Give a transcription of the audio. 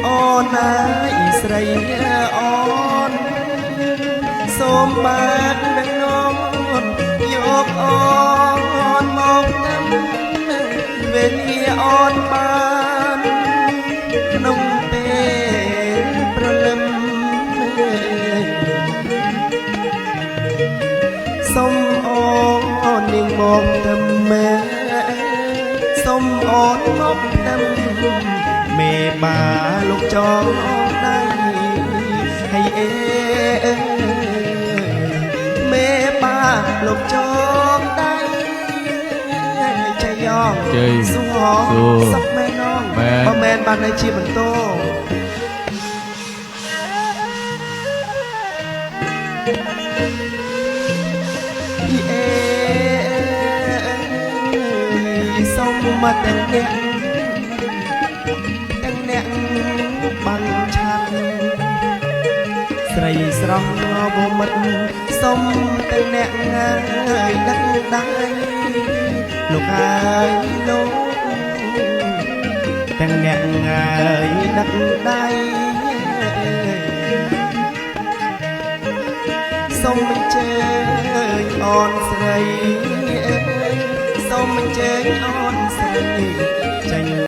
អូនអើយស្រីអូនសូមបាននឹងនោមយកអូនមកតាមវេលាអូនបានក្នុងពេលព្រលឹមសូមអូននាងមកតាមមែសូមអូនមកតាមមេបាលោកចងដៃให้เอមេបាលោកចងដៃចៃយ៉ងសួរសក់មែនងបើមែនបានតែជាបន្ទោអេសូមមកទាំងអ្នកបានឆាប់ស្រីស្រស់បមិត្តសុំទាំងអ្នកងាយដឹកដៃលោកហើយលោកទាំងអ្នកងាយដឹកដៃសូមអញ្ជើញអូនស្រីសូមអញ្ជើញអូនស្រីចេញ